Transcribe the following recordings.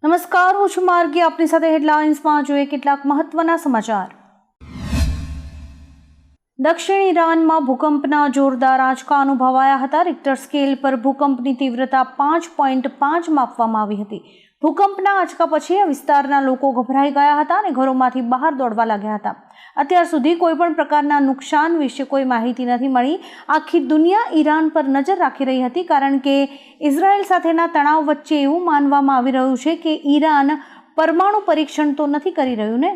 નમસ્કાર, હું છું માર્ગી. આપની સાથે હેડલાઇન્સમાં જોઈએ કેટલાક મહત્વના સમાચાર. દક્ષિણ ઈરાનમાં ભૂકંપના જોરદાર આંચકા અનુભવાયા હતા. રિક્ટર સ્કેલ પર ભૂકંપની તીવ્રતા 5.5 માપવામાં આવી હતી. ભૂકંપના આંચકા પછી આ વિસ્તારના લોકો ગભરાઈ ગયા હતા અને ઘરોમાંથી બહાર દોડવા લાગ્યા હતા. અત્યાર સુધી કોઈપણ પ્રકારના નુકસાન વિશે કોઈ માહિતી નથી મળી. આખી દુનિયા ઈરાન પર નજર રાખી રહી હતી, કારણ કે ઇઝરાયલ સાથેના તણાવ વચ્ચે એવું માનવામાં આવી રહ્યું છે કે ઈરાન પરમાણુ પરીક્ષણ તો નથી કરી રહ્યું ને.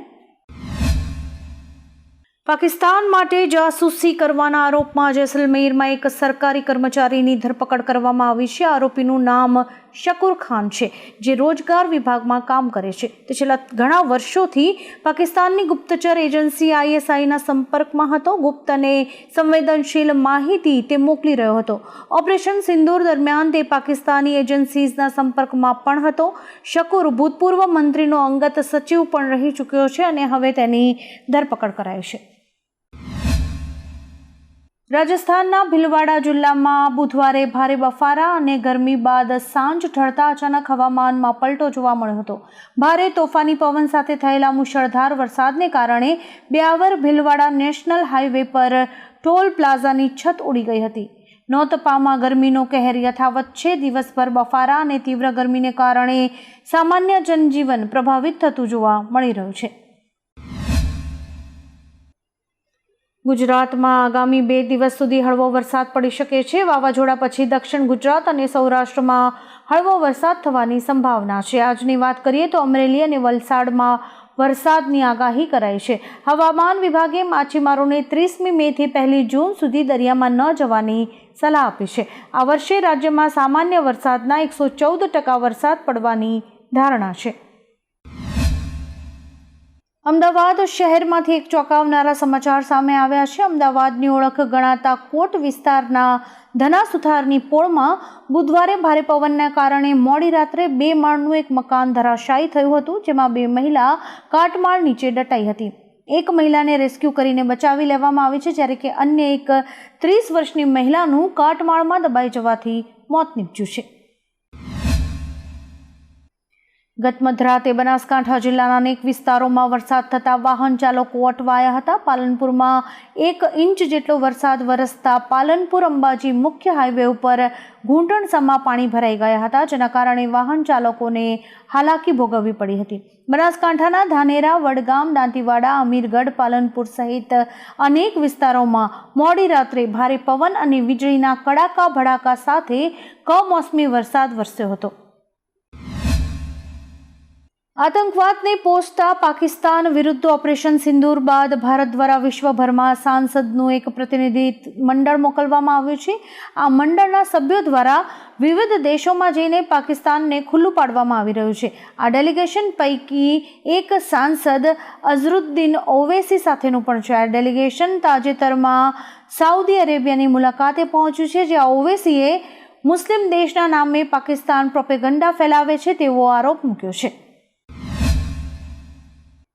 પાકિસ્તાન માટે જાસૂસી કરવાના આરોપમાં જેસલમેરમાં એક સરકારી કર્મચારીની ધરપકડ કરવામાં આવી છે. આરોપીનું નામ શકુર ખાન છે, જે રોજગાર વિભાગમાં કામ કરે છે. તે છેલ્લા ઘણા વર્ષોથી પાકિસ્તાનની ગુપ્તચર એજન્સી ISIના સંપર્કમાં હતો. ગુપ્ત અને સંવેદનશીલ માહિતી તે મોકલી રહ્યો હતો. ઓપરેશન સિંદૂર દરમિયાન તે પાકિસ્તાની એજન્સીઝના સંપર્કમાં પણ હતો. શકુર ભૂતપૂર્વ મંત્રીનો અંગત સચિવ પણ રહી ચૂક્યો છે અને હવે તેની ધરપકડ કરાઈ છે. રાજસ્થાનના ભીલવાડા જિલ્લામાં બુધવારે ભારે બફારા અને ગરમી બાદ સાંજ ઢળતા અચાનક હવામાનમાં પલટો જોવા મળ્યો હતો. ભારે તોફાની પવન સાથે થયેલા મુશળધાર વરસાદને કારણે બ્યાવર ભીલવાડા નેશનલ હાઈવે પર ટોલ પ્લાઝાની છત ઉડી ગઈ હતી. નોતપામાં ગરમીનો કહેર યથાવત છે. દિવસભર બફારા અને તીવ્ર ગરમીને કારણે સામાન્ય જનજીવન પ્રભાવિત થતું જોવા મળી રહ્યું છે. ગુજરાતમાં આગામી 2 દિવસ સુધી હળવો વરસાદ પડી શકે છે. વાવાઝોડા પછી દક્ષિણ ગુજરાત અને સૌરાષ્ટ્રમાં હળવો વરસાદ થવાની સંભાવના છે. આજની વાત કરીએ તો અમરેલી અને વલસાડમાં વરસાદની આગાહી કરાઈ છે. હવામાન વિભાગે માછીમારોને 30મી મેથી 1 જૂન સુધી દરિયામાં ન જવાની સલાહ આપી છે. આ વર્ષે રાજ્યમાં સામાન્ય વરસાદના 114% વરસાદ પડવાની ધારણા છે. અમદાવાદ શહેરમાંથી એક ચોંકાવનારા સમાચાર સામે આવ્યા છે. અમદાવાદની ઓળખ ગણાતા કોટ વિસ્તારના ધના સુથારની પોળમાં બુધવારે ભારે પવનના કારણે મોડી રાત્રે 2 માળનું એક મકાન ધરાશાયી થયું હતું, જેમાં 2 મહિલા કાટમાળ નીચે દટાઈ હતી. એક મહિલાને રેસ્ક્યુ કરીને બચાવી લેવામાં આવી છે, જ્યારે કે અન્ય એક 30 વર્ષની મહિલાનું કાટમાળમાં દબાઈ જવાથી મોત નીપજ્યું છે. ગત મધરાતે બનાસકાંઠા જિલ્લાના અનેક વિસ્તારોમાં વરસાદ થતાં વાહન ચાલકો અટવાયા હતા. પાલનપુરમાં 1 ઇંચ જેટલો વરસાદ વરસતા પાલનપુર અંબાજી મુખ્ય હાઈવે ઉપર ઘૂંટણસમા પાણી ભરાઈ ગયા હતા, જેના કારણે વાહન ચાલકોને હાલાકી ભોગવવી પડી હતી. બનાસકાંઠાના ધાનેરા, વડગામ, દાંતીવાડા, અમીરગઢ, પાલનપુર સહિત અનેક વિસ્તારોમાં મોડી રાત્રે ભારે પવન અને વીજળીના કડાકા ભડાકા સાથે કમોસમી વરસાદ વરસ્યો હતો. આતંકવાદને પોષતા પાકિસ્તાન વિરુદ્ધ ઓપરેશન સિંદૂર બાદ ભારત દ્વારા વિશ્વભરમાં સાંસદનું એક પ્રતિનિધિ મંડળ મોકલવામાં આવ્યું છે. આ મંડળના સભ્યો દ્વારા વિવિધ દેશોમાં જઈને પાકિસ્તાનને ખુલ્લું પાડવામાં આવી રહ્યું છે. આ ડેલિગેશન પૈકી એક સાંસદ અઝરુદ્દીન ઓવૈસી સાથેનું પણ છે. આ ડેલિગેશન તાજેતરમાં સાઉદી અરેબિયાની મુલાકાતે પહોંચ્યું છે, જ્યાં ઓવૈસીએ મુસ્લિમ દેશના નામે પાકિસ્તાન પ્રોપેગન્ડા ફેલાવે છે તેવો આરોપ મૂક્યો છે.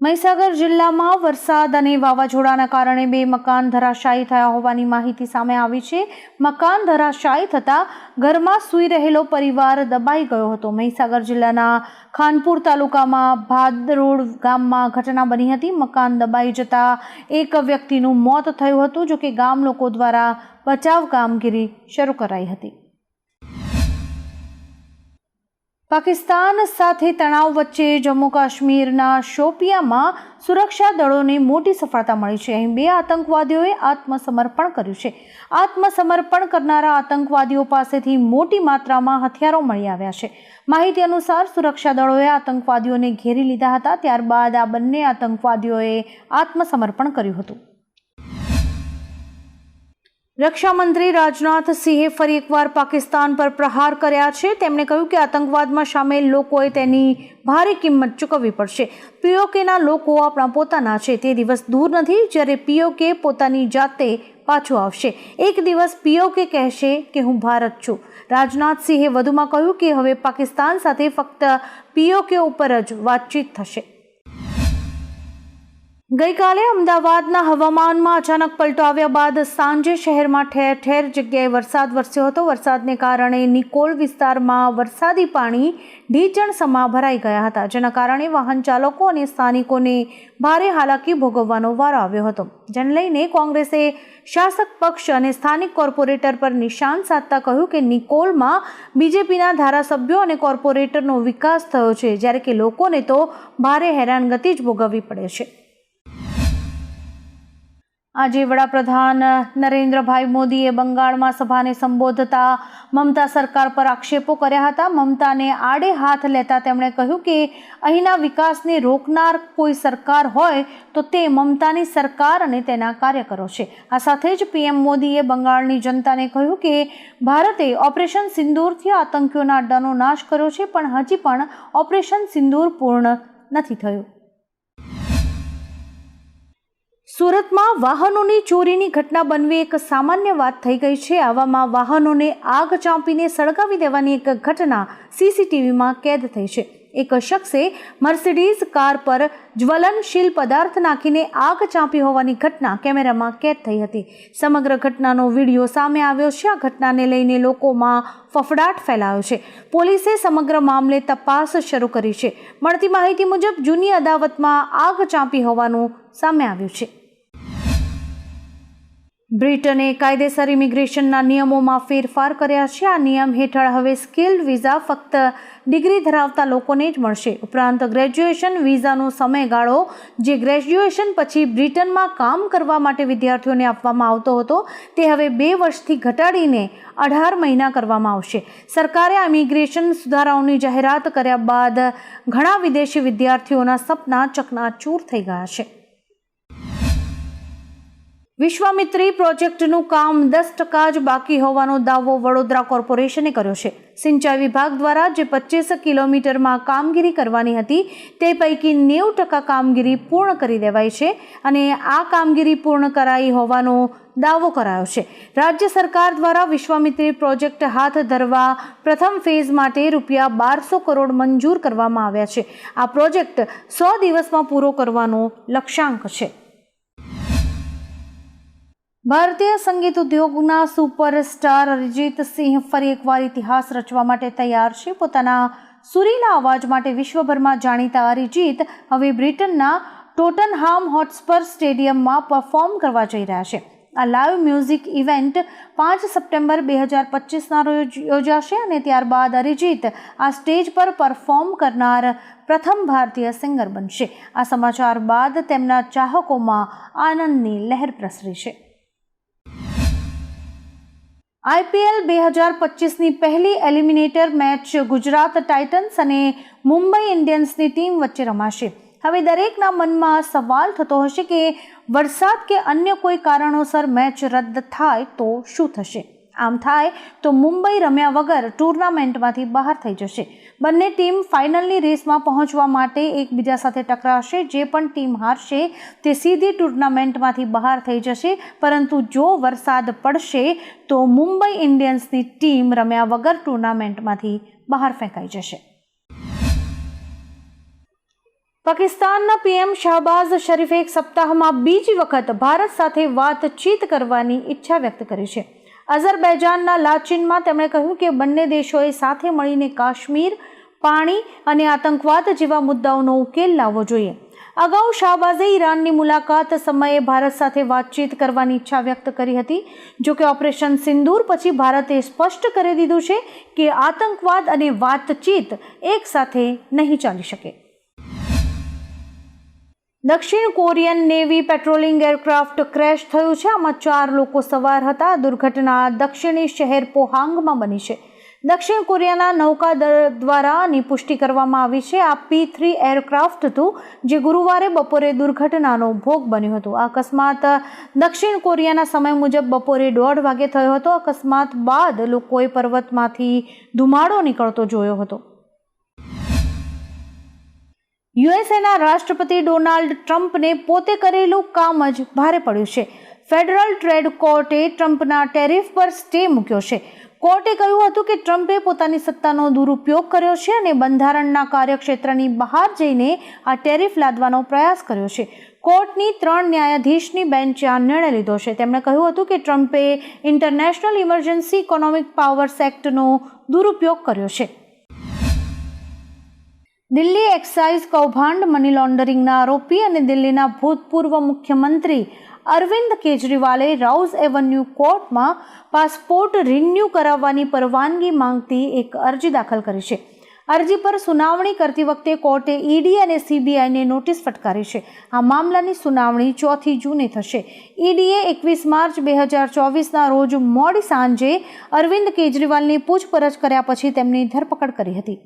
મહીસાગર જિલ્લામાં વરસાદ અને વાવાઝોડાના કારણે 2 મકાન ધરાશાયી થયા હોવાની માહિતી સામે આવી છે. મકાન ધરાશાયી થતાં ઘરમાં સૂઈ રહેલો પરિવાર દબાઈ ગયો હતો. મહીસાગર જિલ્લાના ખાનપુર તાલુકામાં ભાદરોડ ગામમાં ઘટના બની હતી. મકાન દબાઈ જતાં એક વ્યક્તિનું મોત થયું હતું, જોકે ગામ લોકો દ્વારા બચાવ કામગીરી શરૂ કરાઈ હતી. પાકિસ્તાન સાથે તણાવ વચ્ચે જમ્મુ કાશ્મીરના શોપિયામાં સુરક્ષા દળોને મોટી સફળતા મળી છે. અહીં 2 આતંકવાદીઓએ આત્મસમર્પણ કર્યું છે. આત્મસમર્પણ કરનારા આતંકવાદીઓ પાસેથી મોટી માત્રામાં હથિયારો મળી આવ્યા છે. માહિતી અનુસાર સુરક્ષા દળોએ આતંકવાદીઓને ઘેરી લીધા હતા. ત્યારબાદ આ બંને આતંકવાદીઓએ આત્મસમર્પણ કર્યું હતું. રક્ષામંત્રી રાજનાથ સિંહે ફરી એકવાર પાકિસ્તાન પર પ્રહાર કર્યા છે. તેમણે કહ્યું કે આતંકવાદમાં સામેલ લોકોએ તેની ભારે કિંમત ચૂકવવી પડશે. POKના લોકો આપણા પોતાના છે. તે દિવસ દૂર નથી જ્યારે POK પોતાની જાતે પાછું આવશે. એક દિવસ POK કહેશે કે હું ભારત છું. રાજનાથ સિંહે વધુમાં કહ્યું કે હવે પાકિસ્તાન સાથે ફક્ત POK ઉપર જ વાતચીત થશે. ગઈકાલે અમદાવાદના હવામાનમાં અચાનક પલટો આવ્યા બાદ સાંજે શહેરમાં ઠેર ઠેર જગ્યાએ વરસાદ વરસ્યો હતો. વરસાદને કારણે નિકોલ વિસ્તારમાં વરસાદી પાણી ઢીચણસમા ભરાઈ ગયા હતા, જેના કારણે વાહન ચાલકો અને સ્થાનિકોને ભારે હાલાકી ભોગવવાનો વારો આવ્યો હતો. જેને લઈને કોંગ્રેસે શાસક પક્ષ અને સ્થાનિક કોર્પોરેટર પર નિશાન સાધતા કહ્યું કે નિકોલમાં બીજેપીના ધારાસભ્યો અને કોર્પોરેટરનો વિકાસ થયો છે, જ્યારે કે લોકોને તો ભારે હેરાનગતિ જ ભોગવવી પડે છે. આજે વડાપ્રધાન નરેન્દ્રભાઈ મોદીએ બંગાળમાં સભાને સંબોધતા મમતા સરકાર પર આક્ષેપો કર્યા હતા. મમતાને આડે હાથ લેતા તેમણે કહ્યું કે અહીંના વિકાસને રોકનાર કોઈ સરકાર હોય તો તે મમતાની સરકાર અને તેના કાર્યકરો છે. આ સાથે જ પીએમ મોદીએ બંગાળની જનતાને કહ્યું કે ભારતે ઓપરેશન સિંદૂરથી આતંકીઓના અડ્ડાનો નાશ કર્યો છે, પણ હજી પણ ઓપરેશન સિંદૂર પૂર્ણ નથી થયું. સુરતમાં વાહનોની ચોરીની ઘટના બનવી એક સામાન્ય વાત થઈ ગઈ છે. આવામાં વાહનોને આગ ચાંપીને સળગાવી દેવાની એક ઘટના સીસીટીવીમાં કેદ થઈ છે. એક શખ્સે મર્સિડીઝ કાર પર જ્વલનશીલ પદાર્થ નાખીને આગ ચાંપી હોવાની ઘટના કેમેરામાં કેદ થઈ હતી. સમગ્ર ઘટનાનો વિડીયો સામે આવ્યો છે. આ ઘટનાને લઈને લોકોમાં ફફડાટ ફેલાયો છે. પોલીસે સમગ્ર મામલે તપાસ શરૂ કરી છે. મળતી માહિતી મુજબ જૂની અદાવતમાં આગ ચાંપી હોવાનું સામે આવ્યું છે. બ્રિટને કાયદેસર ઇમિગ્રેશનના નિયમોમાં ફેરફાર કર્યા છે. આ નિયમ હેઠળ હવે સ્કિલ્ડ વિઝા ફક્ત ડિગ્રી ધરાવતા લોકોને જ મળશે. ઉપરાંત ગ્રેજ્યુએશન વિઝાનો સમયગાળો, જે ગ્રેજ્યુએશન પછી બ્રિટનમાં કામ કરવા માટે વિદ્યાર્થીઓને આપવામાં આવતો હતો, તે હવે 2 વર્ષથી ઘટાડીને 18 મહિના કરવામાં આવશે. સરકારે આ ઇમિગ્રેશન સુધારાઓની જાહેરાત કર્યા બાદ ઘણા વિદેશી વિદ્યાર્થીઓના સપના ચકનાચૂર થઈ ગયા છે. વિશ્વામિત્રી પ્રોજેક્ટનું કામ 10% જ બાકી હોવાનો દાવો વડોદરા કોર્પોરેશને કર્યો છે. સિંચાઈ વિભાગ દ્વારા જે 25 કિલોમીટરમાં કામગીરી કરવાની હતી, તે પૈકી 90% કામગીરી પૂર્ણ કરી દેવાઈ છે અને આ કામગીરી પૂર્ણ કરાઈ હોવાનો દાવો કરાયો છે. રાજ્ય સરકાર દ્વારા વિશ્વામિત્રી પ્રોજેક્ટ હાથ ધરવા પ્રથમ ફેઝ માટે ₹1200 કરોડ મંજૂર કરવામાં આવ્યા છે. આ પ્રોજેક્ટ 100 દિવસમાં પૂરો કરવાનો લક્ષ્યાંક છે. ભારતીય સંગીત ઉદ્યોગના સુપરસ્ટાર અરિજીત સિંહ ફરી એકવાર ઇતિહાસ રચવા માટે તૈયાર છે. પોતાના સુરીલા અવાજ માટે વિશ્વભરમાં જાણીતા અરિજીત હવે બ્રિટનના ટોટનહામ હોટસ્પર સ્ટેડિયમમાં પરફોર્મ કરવા જઈ રહ્યા છે. આ લાઈવ મ્યુઝિક ઇવેન્ટ 5 સપ્ટેમ્બર 2025ના રોજ યોજાશે અને ત્યારબાદ અરિજીત આ સ્ટેજ પર પરફોર્મ કરનાર પ્રથમ ભારતીય સિંગર બનશે. આ સમાચાર બાદ તેમના ચાહકોમાં આનંદની લહેર પ્રસરી છે. IPL 2025ની પહેલી એલિમિનેટર મેચ ગુજરાત ટાઇટન્સ અને મુંબઈ ઇન્ડિયન્સની ટીમ વચ્ચે રમાશે. હવે દરેકના મનમાં સવાલ થતો હશે કે વરસાદ કે અન્ય કોઈ કારણોસર મેચ રદ થાય તો શું થશે? આમ થાય તો મુંબઈ રમ્યા વગર ટુર્નામેન્ટમાંથી બહાર થઈ જશે. બંને ટીમ ફાઇનલની રેસમાં પહોંચવા માટે એકબીજા સાથે ટકરાશે. જે પણ ટીમ હારશે તે સીધી ટુર્નામેન્ટમાંથી બહાર થઈ જશે. પરંતુ જો વરસાદ પડશે તો મુંબઈ ઇન્ડિયન્સની ટીમ રમ્યા વગર ટુર્નામેન્ટમાંથી બહાર ફેંકાઈ જશે. પાકિસ્તાનના પીએમ શાહબાઝ શરીફે એક સપ્તાહમાં બીજી વખત ભારત સાથે વાતચીત કરવાની ઈચ્છા વ્યક્ત કરી છે. અઝરબૈજાનના લાચીનમાં તેમણે કહ્યું કે બંને દેશોએ સાથે મળીને કાશ્મીર, પાણી અને આતંકવાદ જેવા મુદ્દાઓનો ઉકેલ લાવવો જોઈએ. અગાઉ શાહબાઝે ઈરાનની મુલાકાત સમયે ભારત સાથે વાતચીત કરવાની ઈચ્છા વ્યક્ત કરી હતી. જોકે ઓપરેશન સિંદૂર પછી ભારતે સ્પષ્ટ કરી દીધું છે કે આતંકવાદ અને વાતચીત એક સાથે નહીં ચાલી શકે. દક્ષિણ Korean navy patrolling aircraft crash થયું છે. આમાં 4 લોકો સવાર હતા. દુર્ઘટના દક્ષિણી શહેર પોહાંગમાં બની છે. દક્ષિણ કોરિયાના નૌકાદળ દ્વારા આની પુષ્ટિ કરવામાં આવી છે. આ P-3 એરક્રાફ્ટ હતું જે ગુરુવારે બપોરે દુર્ઘટનાનો ભોગ બન્યું હતું. આ અકસ્માત દક્ષિણ કોરિયાના સમય મુજબ બપોરે 1:30 વાગે થયો હતો. અકસ્માત બાદ લોકોએ પર્વતમાંથી ધુમાડો નીકળતો જોયો હતો. યુએસએના રાષ્ટ્રપતિ ડોનાલ્ડ ટ્રમ્પને પોતે કરેલું કામ જ ભારે પડ્યું છે. ફેડરલ ટ્રેડ કોર્ટે ટ્રમ્પના ટેરિફ પર સ્ટે મૂક્યો છે. કોર્ટે કહ્યું હતું કે ટ્રમ્પે પોતાની સત્તાનો દુરુપયોગ કર્યો છે અને બંધારણના કાર્યક્ષેત્રની બહાર જઈને આ ટેરિફ લાદવાનો પ્રયાસ કર્યો છે. કોર્ટની 3 ન્યાયાધીશની બેન્ચે આ નિર્ણય લીધો છે. તેમણે કહ્યું હતું કે ટ્રમ્પે ઇન્ટરનેશનલ ઇમરજન્સી ઇકોનોમિક પાવર્સ એક્ટનો દુરુપયોગ કર્યો છે. દિલ્હી એક્સાઇઝ કૌભાંડ મની લોન્ડરિંગના આરોપી અને દિલ્હીના ભૂતપૂર્વ મુખ્યમંત્રી અરવિંદ કેજરીવાલે રાઉઝ એવન્યુ કોર્ટમાં પાસપોર્ટ રિન્યૂ કરાવવાની પરવાનગી માંગતી એક અરજી દાખલ કરી છે. અરજી પર સુનાવણી કરતી વખતે કોર્ટે ઈડી અને સીબીઆઈને નોટિસ ફટકારી છે. આ મામલાની સુનાવણી 4 જૂને થશે. ઈડીએ 21 માર્ચ 2024ના રોજ મોડી સાંજે અરવિંદ કેજરીવાલની પૂછપરછ કર્યા પછી તેમની ધરપકડ કરી હતી.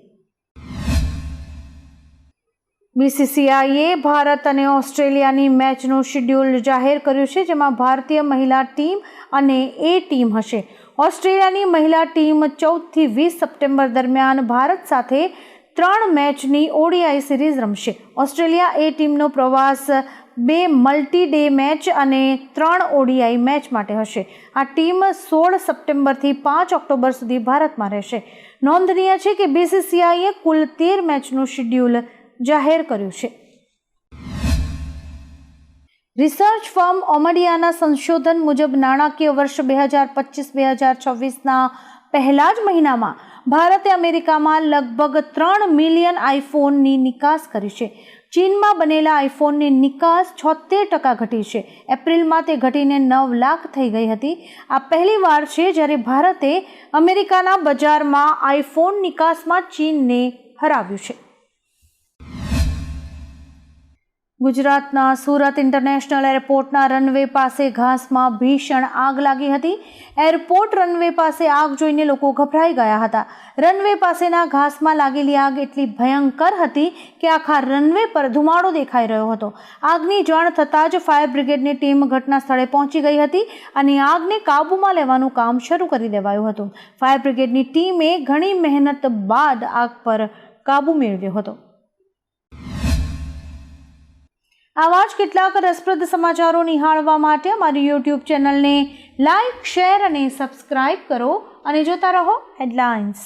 બીસીસીઆઈએ ભારત અને ઓસ્ટ્રેલિયાની મેચનું શેડ્યુલ જાહેર કર્યું છે, જેમાં ભારતીય મહિલા ટીમ અને એ ટીમ હશે. ઓસ્ટ્રેલિયાની મહિલા ટીમ 14થી 20 સપ્ટેમ્બર દરમિયાન ભારત સાથે 3 મેચની ઓડીઆઈ સિરીઝ રમશે. ઓસ્ટ્રેલિયા એ ટીમનો પ્રવાસ 2 મલ્ટી ડે મેચ અને 3 ઓડીઆઈ મેચ માટે હશે. આ ટીમ 16 સપ્ટેમ્બરથી 5 ઓક્ટોબર સુધી ભારતમાં રહેશે. નોંધનીય છે કે બીસીસીઆઈએ કુલ 13 મેચનું શેડ્યુલ જાહેર કર્યું છે. રિસર્ચ ફર્મ ઓમડિયાના સંશોધન મુજબ નાણાકીય વર્ષ 2025-2026ના પહેલા જ મહિનામાં ભારતે અમેરિકામાં લગભગ 3 મિલિયન આઈફોનની નિકાસ કરી છે. ચીનમાં બનેલા આઈફોનની નિકાસ 76% ઘટી છે. એપ્રિલમાં તે ઘટીને 9 લાખ થઈ ગઈ હતી. આ પહેલીવાર છે જ્યારે ભારતે અમેરિકાના બજારમાં આઈફોન નિકાસમાં ચીનને હરાવ્યું છે. ગુજરાતના સુરત ઇન્ટરનેશનલ એરપોર્ટના રનવે પાસે ઘાસમાં ભીષણ આગ લાગી હતી. એરપોર્ટ રનવે પાસે આગ જોઈને લોકો ગભરાઈ ગયા હતા. રનવે પાસેના ઘાસમાં લાગેલી આગ એટલી ભયંકર હતી કે આખા રનવે પર ધુમાડો દેખાઈ રહ્યો હતો. આગની જાણ થતાં જ ફાયર બ્રિગેડની ટીમ ઘટના સ્થળે પહોંચી ગઈ હતી અને આગને કાબૂમાં લેવાનું કામ શરૂ કરી દેવાયું હતું. ફાયર બ્રિગેડની ટીમે ઘણી મહેનત બાદ આગ પર કાબૂ મેળવ્યો હતો. આવા જ કેટલાક રસપ્રદ સમાચારો નિહાળવા માટે અમારી YouTube ચેનલને લાઇક, શેર અને સબસ્ક્રાઇબ કરો અને જોતા રહો હેડલાઇન્સ.